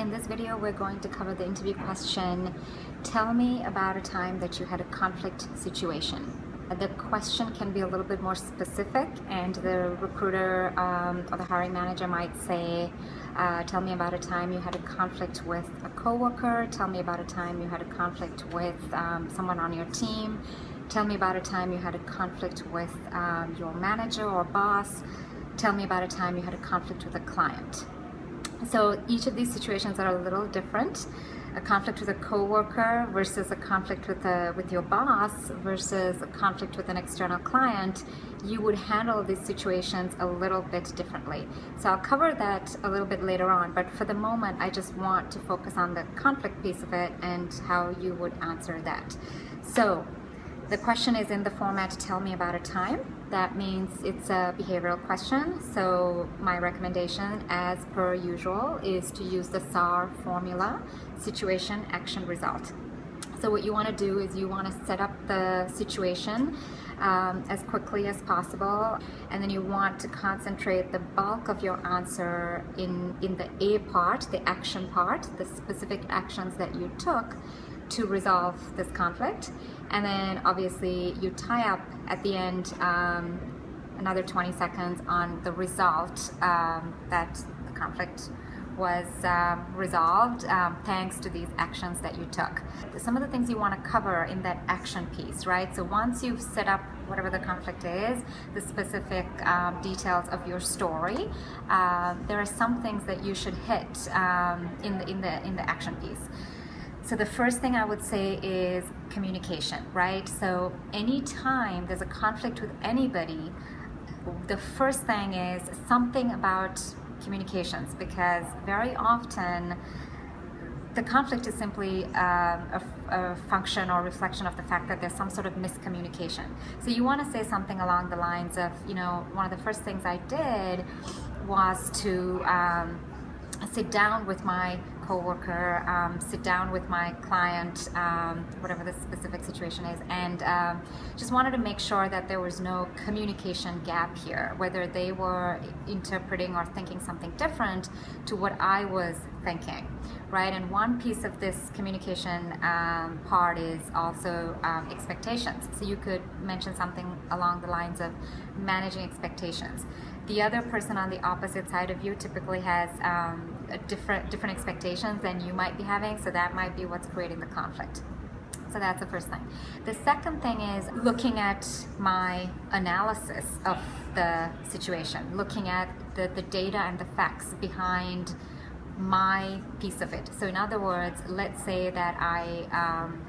In this video, we're going to cover the interview question, tell me about a time that you had a conflict situation. The question can be a little bit more specific, and the recruiter or the hiring manager might say, tell me about a time you had a conflict with a coworker, tell me about a time you had a conflict with someone on your team, tell me about a time you had a conflict with your manager or boss, tell me about a time you had a conflict with a client. So each of these situations are a little different. A conflict with a coworker versus a conflict with your boss versus a conflict with an external client, you would handle these situations a little bit differently. So I'll cover that a little bit later on, but for the moment I just want to focus on the conflict piece of it and how you would answer that. So the question is in the format, tell me about a time. That means it's a behavioral question. So my recommendation, as per usual, is to use the SAR formula, situation, action, result. So what you want to do is you want to set up the situation as quickly as possible, and then you want to concentrate the bulk of your answer in the A part, the action part, the specific actions that you took to resolve this conflict. And then obviously you tie up at the end another 20 seconds on the result that the conflict was resolved thanks to these actions that you took. Some of the things you want to cover in that action piece, right? So once you've set up whatever the conflict is, the specific details of your story, there are some things that you should hit in the action piece. So the first thing I would say is communication, right? So anytime there's a conflict with anybody, the first thing is something about communications, because very often the conflict is simply a function or reflection of the fact that there's some sort of miscommunication. So you want to say something along the lines of, you know, one of the first things I did was to sit down with my coworker, sit down with my client, whatever the specific situation is, and just wanted to make sure that there was no communication gap here, whether they were interpreting or thinking something different to what I was thinking, right? And one piece of this communication part is also expectations. So you could mention something along the lines of managing expectations. The other person on the opposite side of you typically has different expectations than you might be having, so that might be what's creating the conflict. So that's the first thing. The second thing is looking at my analysis of the situation, looking at the data and the facts behind my piece of it. So in other words, let's say that I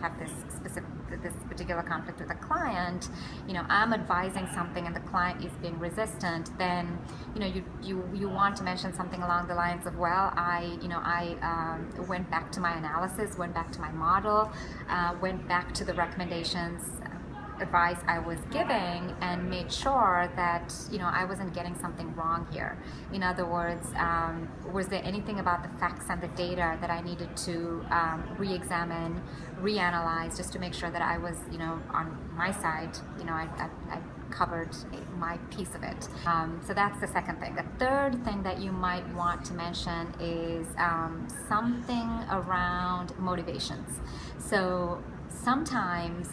have this particular conflict with a client, you know, I'm advising something and the client is being resistant, then, you know, you want to mention something along the lines of, well, I went back to my analysis, went back to my model, went back to the recommendations, advice I was giving, and made sure that, you know, I wasn't getting something wrong here. In other words, was there anything about the facts and the data that I needed to re-examine, reanalyze, just to make sure that I was, you know, on my side, you know, I covered my piece of it. So that's the second thing. The third thing that you might want to mention is something around motivations. So sometimes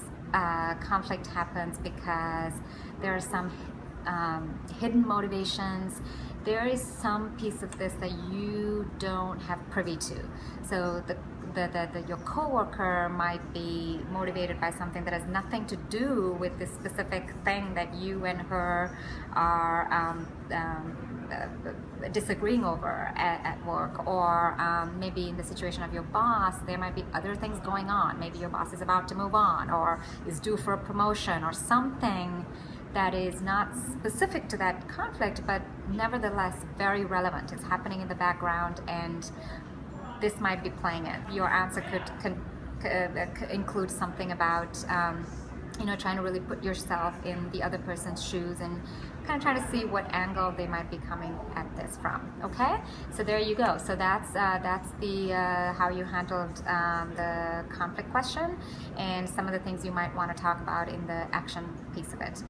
conflict happens because there are some hidden motivations. There is some piece of this that you don't have privy to. So your coworker might be motivated by something that has nothing to do with this specific thing that you and her are disagreeing over at work, or maybe in the situation of your boss, there might be other things going on. Maybe your boss is about to move on or is due for a promotion or something that is not specific to that conflict, but nevertheless very relevant. It's happening in the background and this might be playing it. Your answer could include something about you know, trying to really put yourself in the other person's shoes and kind of try to see what angle they might be coming at this from. Okay, so there you go. So that's the how you handled the conflict question and some of the things you might want to talk about in the action piece of it.